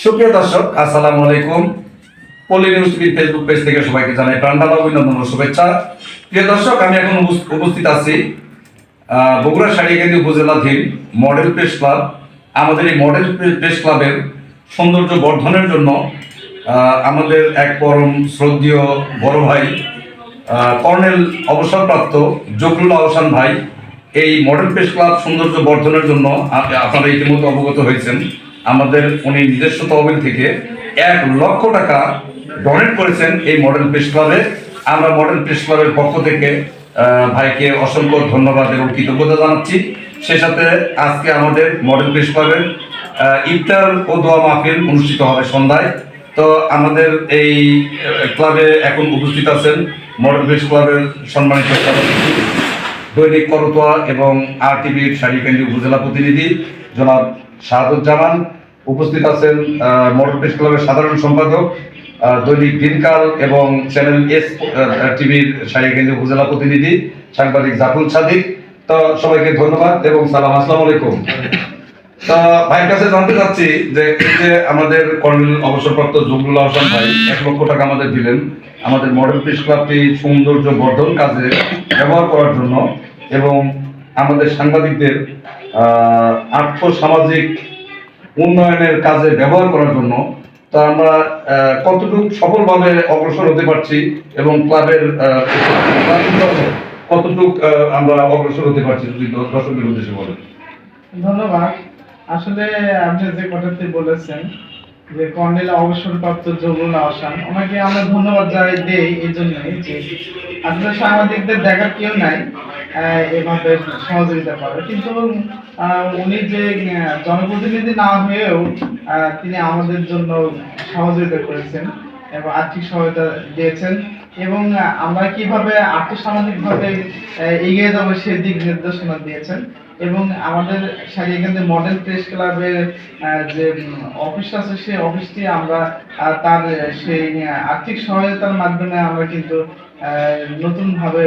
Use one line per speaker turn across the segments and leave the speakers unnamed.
সুপ্রিয় দর্শক, আসসালামু আলাইকুম। পল্লী নিউজ টিভি ফেসবুক পেজ থেকে সবাইকে জানাই প্রাণঢালা অভিনন্দন ও শুভেচ্ছা। প্রিয় দর্শক, আমি এখন উপস্থিত আছি বগুড়া সারিয়াকান্দি উপজেলাধীন মডেল প্রেস ক্লাব। আমাদের এই মডেল প্রেস ক্লাবের সৌন্দর্য বর্ধনের জন্য আমাদের এক পরম শ্রদ্ধেয় বড় ভাই কর্নেল অবসরপ্রাপ্ত জকরুল আহসান ভাই এই মডেল প্রেস ক্লাব সৌন্দর্য বর্ধনের জন্য আপনারা ইতিমধ্যে অবগত হয়েছেন। আমাদের উনি নিজস্ব তহবিল থেকে 1,00,000 টাকা ডোনেট করেছেন এই মডেল প্রেস ক্লাবে। আমরা মডেল প্রেস ক্লাবের পক্ষ থেকে ভাইকে অসংখ্য ধন্যবাদ এবং কৃতজ্ঞতা জানাচ্ছি। সে সাথে আজকে আমাদের মডেল প্রেস ক্লাবের ইফতার ও দোয়া মাহফিল অনুষ্ঠিত হবে সন্ধ্যায়। তো আমাদের এই ক্লাবে এখন উপস্থিত আছেন মডেল প্রেস ক্লাবের সম্মানিত সভাপতি, দৈনিক করতোয়া এবং RTVর সারিয়াকান্দি উপজেলা প্রতিনিধি জনাব শাহাদুজ্জামান। উপস্থিত আছেন মডেল প্রেস ক্লাবের সাধারণ সম্পাদক, দৈনিক দিনকাল এবং চ্যানেল এস টিভির সারিয়াকান্দি উপজেলা প্রতিনিধি সাংবাদিক জাফর সাদিক। তো সবাইকে ধন্যবাদ এবং সালাম, আসসালামু আলাইকুম। তো ভাইয়ের কাছে জানতে চাচ্ছি যে এই যে আমাদের কর্নেল অবসরপ্রাপ্ত জকরুল আহসান ভাই 1,00,000 টাকা আমাদের দিলেন আমাদের মডেল প্রেস ক্লাবটি সৌন্দর্য বর্ধন কাজে ব্যবহার করার জন্য এবং আমাদের সাংবাদিকদের আর্থসামাজিক উন্নয়নের কাজে ব্যবহার করার জন্য। তো আমরা কতটুকু সফলভাবে অগ্রসর হতে পারছি এবং ক্লাবের কতটুকু আমরা অগ্রসর হতে পারছি, যদি দর্শকদের উদ্দেশ্যে বলেন।
ধন্যবাদ। আসলে আপনি যে কথাটি বলেছেন যে কর্নেল অবসরপ্রাপ্ত জকরুল আহসান, ওনাকে আমরা ধন্যবাদ দেই এই জন্যই যে আসলে সাংবাদিকদের দেখার কেউ নাই এভাবে সহযোগিতা করে, কিন্তু উনি যে জনপ্রতিনিধি না হয়েও তিনি আমাদের জন্য সহযোগিতা করেছেন এবং আর্থিক সহায়তা দিয়েছেন এবং আমরা কিভাবে আর্থসামাজিকভাবে এগিয়ে যাবো সেই দিক নির্দেশনা দিয়েছেন। এবং আমাদের সারিয়াকান্দি মডেল প্রেস ক্লাবের যে অফিস আছে সেই অফিসটি আমরা তার সেই আর্থিক সহায়তার মাধ্যমে আমরা কিন্তু নতুন ভাবে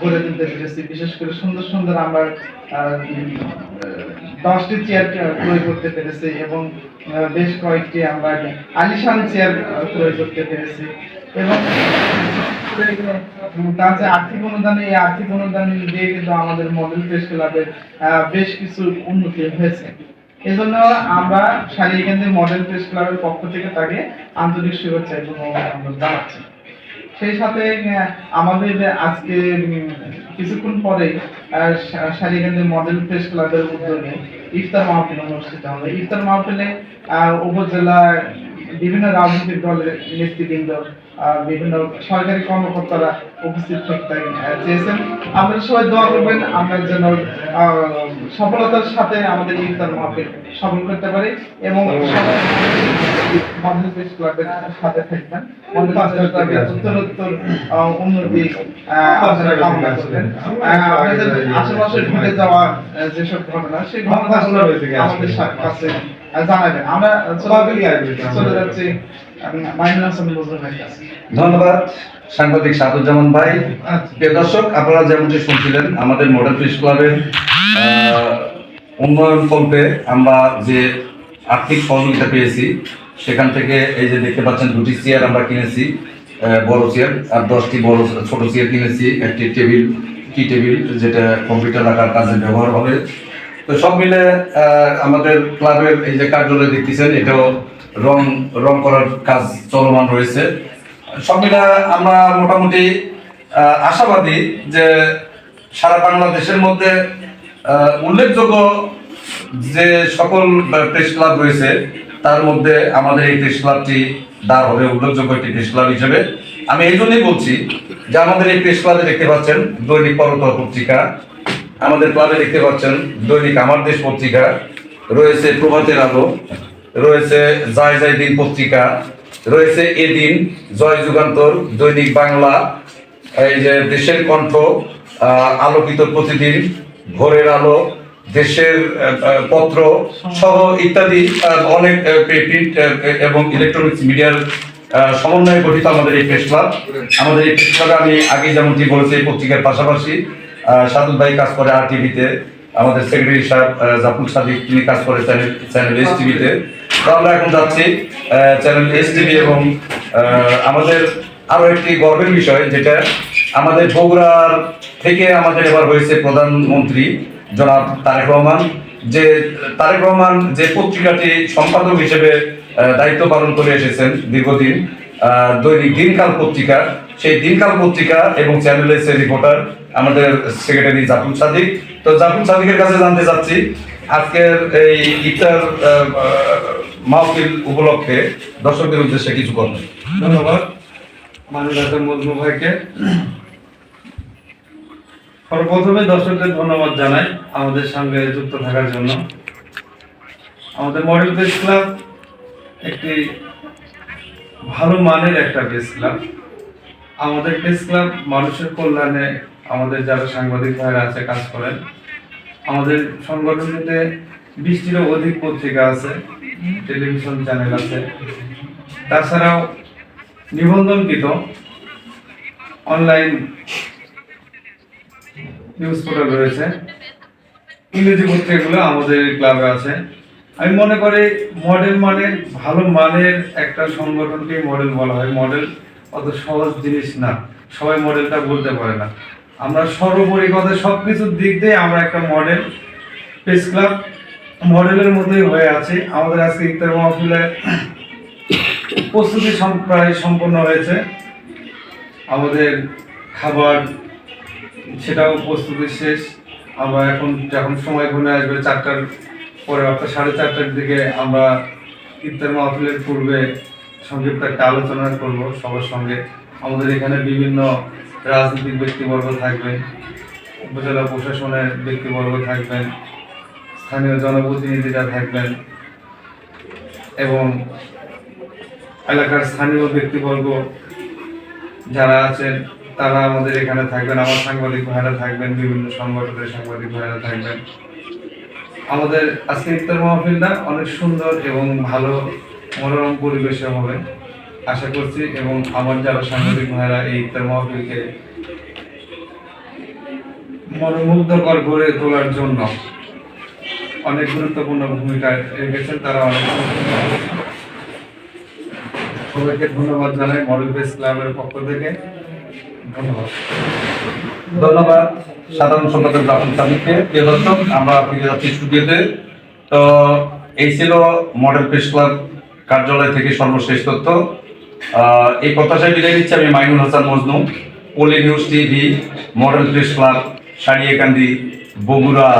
গড়ে তুলতে পেরেছি। বিশেষ করে সুন্দর সুন্দর আমরা 10টি চেয়ার ক্রয় করতে পেরেছি এবং বেশ কয়েকটি আমরা আলিশান চেয়ার ক্রয় করতে পেরেছি এবং তার যে আর্থিক অনুদান, এই আর্থিক অনুদান দিয়ে কিন্তু আমাদের মডেল প্রেস ক্লাবের বেশ কিছু উন্নতি হয়েছে। এজন্য আমরা সারিয়াকান্দি মডেল প্রেস ক্লাবের পক্ষ থেকে তাকে আন্তরিক শুভেচ্ছা এবং অভিনন্দন জানাচ্ছি। সেই সাথে আমাদের আজকে কিছুক্ষণ পরে সারিয়াকান্দি মডেল প্রেস ক্লাবের উদ্যোগে ইফতার মাহফিল অনুষ্ঠিত হবে। ইফতার মাহফিলে উপজেলা বিভিন্ন রাজনৈতিক দলের নেতৃবৃন্দ, বিভিন্ন সরকারি কর্মকর্তারা উপস্থিত থাকতে চেয়েছেন। আপনারা সবাই দোয়া করবেন আমরা যেন সফলতার সাথে আমাদের ইফতার মাহফিল সফল করতে পারি এবং মডেল প্রেস ক্লাবের সাথে থাকবেন। মডেল প্রেস ক্লাবের উত্তরোত্তর উন্নতি আপনারা কামনা করবেন। আপনাদের আশেপাশে ঘটে যাওয়া যেসব ঘটনা, সেই ঘটনাগুলো আমাদের কাছে জানাবেন। আমরা চলে যাচ্ছি মাইনুল হাসান বজলুর ভাইয়ের কাছে।
ধন্যবাদ সাংবাদিক শাহাদুজ্জামান ভাই। প্রিয় দর্শক, আপনারা যেমনটি শুনছিলেন আমাদের মডেল প্রেস ক্লাবের উন্নয়ন কল্পে আমরা যে আর্থিক সহযোগিতা পেয়েছি সেখান থেকে এই যে দেখতে পাচ্ছেন 2টি চেয়ার আমরা কিনেছি, বড় চেয়ার, আর 10টি বড় ছোট চেয়ার কিনেছি, একটি টি টেবিল যেটা কম্পিউটার রাখার কাজে ব্যবহার হবে। তো সব মিলে আমাদের ক্লাবের এই যে কার্যালয় দেখতেছেন এটাও রং করার কাজ চলমান রয়েছে। সব মিলে আমরা মোটামুটি আশাবাদী যে সারা বাংলাদেশের মধ্যে উল্লেখযোগ্য যে সকল প্রেস ক্লাব রয়েছে তার মধ্যে আমাদের এই প্রেস ক্লাবটি দাঁড় হবে উল্লেখযোগ্য একটি প্রেস ক্লাব হিসেবে। আমি এই জন্যই বলছি যে আমাদের এই প্রেস ক্লাবে দেখতে পাচ্ছেন দৈনিক করতোয়া পত্রিকা, আমাদের ক্লাবে দেখতে পাচ্ছেন দৈনিক আমার দেশ পত্রিকা রয়েছে, প্রভাতের আলো রয়েছে, জয় জয় দিন পত্রিকা রয়েছে, এদিন, জয় যুগান্তর, দৈনিক বাংলা, এই যে দেশের কণ্ঠ, আলোকিত প্রতিদিন, ভোরের আলো, দেশের পত্র সহ ইত্যাদি অনেক প্রিন্ট এবং ইলেকট্রনিক্স মিডিয়ার সমন্বয়ে গঠিত আমাদের এই প্রেস ক্লাব। আমাদের এই প্রেস ক্লাবে আমি আগে যেমনটি বলেছি এই পত্রিকার পাশাপাশি সাদুল ভাই কাজ করে RTVতে, আমাদের সেক্রেটারি সাহেব জাফর সাদিক তিনি কাজ করে চ্যানেল এস টিভিতে। তো আমরা এখন যাচ্ছি চ্যানেল এসটিভি এবং আমাদের আরো একটি গর্বের বিষয় যেটা আমাদের বগুড়ার থেকে আমাদের এবার হয়েছে প্রধানমন্ত্রী জনাব তারেক রহমান, যে তারেক রহমান যে পত্রিকাটি সম্পাদক হিসেবে দায়িত্ব পালন করে এসেছেন দীর্ঘদিন, দৈনিক দিনকাল পত্রিকা, সেই দিনকাল পত্রিকা এবং চ্যানেল এস রিপোর্টার আমাদের সেক্রেটারি জাফর সাদিক। তো জাফর সাদিকের কাছে জানতে চাচ্ছি আজকের এই ইফতার মাহফিল উপলক্ষে দর্শকদের উদ্দেশ্যে কিছু করবেন।
ধন্যবাদ মাননীয় মজনু ভাইকে। সর্বপ্রথমে দর্শকদের ধন্যবাদ জানাই আমাদের সঙ্গে যুক্ত থাকার জন্য। আমাদের মডেল প্রেস ক্লাব একটি ভালো মানের একটা প্রেস ক্লাব। আমাদের প্রেস ক্লাব মানুষের কল্যাণে আমাদের যারা সাংবাদিক ভাইরা আছে কাজ করেন। আমাদের সংগঠনটিতে 20টিরও অধিক পত্রিকা আছে, টেলিভিশন চ্যানেল আছে, তাছাড়াও নিবন্ধনকৃত অনলাইন নিউজ পোর্টাল রয়েছে। ইংরেজি পত্রিকাগুলো আমাদের ক্লাবে আছে। আমি মনে করি মডেল মানে ভালো মানের একটা সংগঠনকে মডেল বলা হয়। মডেল অত সহজ জিনিস না, সবাই মডেলটা বলতে পারে না। আমরা সর্বোপরি কথা সবকিছুর দিক দিয়ে আমরা একটা মডেল প্রেস ক্লাব মডেলের মতোই হয়ে আছে। আমাদের আজকে ইফতার মাহফিলে প্রস্তুতি প্রায় সম্পন্ন হয়েছে। আমাদের খাবার সেটাও প্রস্তুতি শেষ। আমরা যখন সময় ঘুরে আসবে 4টার পরে অর্থাৎ 4:30টার দিকে আমরা ইফতার মাহফিলের পূর্বে সংক্ষিপ্ত একটা আলোচনা করব সবার সঙ্গে। আমাদের এখানে বিভিন্ন রাজনৈতিক ব্যক্তিবর্গ থাকবেন, উপজেলা প্রশাসনের ব্যক্তিবর্গ থাকবেন, স্থানীয় জনপ্রতিনিধিরা থাকবেন এবং এলাকার স্থানীয় ব্যক্তিবর্গ যারা আছেন তারা আমাদের এখানে থাকবেন। আমার সাংবাদিক ভাইরা থাকবেন, বিভিন্ন সংগঠনের সাংবাদিক ভাইরা থাকবেন। আমাদের আজকে ইফতার মাহফিলটা অনেক সুন্দর এবং ভালো মনোরম পরিবেশে হবে আশা করছি, এবং আমার যারা সাংবাদিক ভাইরা এই ইফতার মাহফিলকে মনোমুগ্ধকর করে তোলার জন্য অনেক গুরুত্বপূর্ণ ভূমিকা রেখেছেন, তারা অনেক সবাইকে ধন্যবাদ জানাই মডেল প্রেস ক্লাবের পক্ষ থেকে। ধন্যবাদ।
ধন্যবাদ সাধারণ সম্পাদক জাফর সাদিককে। প্রিয় দর্শক, আমরা ফিরে যাচ্ছি স্টুডিওতে। তো এই ছিল মডেল প্রেস ক্লাব কার্যালয় থেকে সর্বশেষ তথ্য। এই প্রত্যাশায় বিদায় নিচ্ছি আমি Mainul Hasan Majnu, Poly news TV, model press club, Sariakandi, Bogura.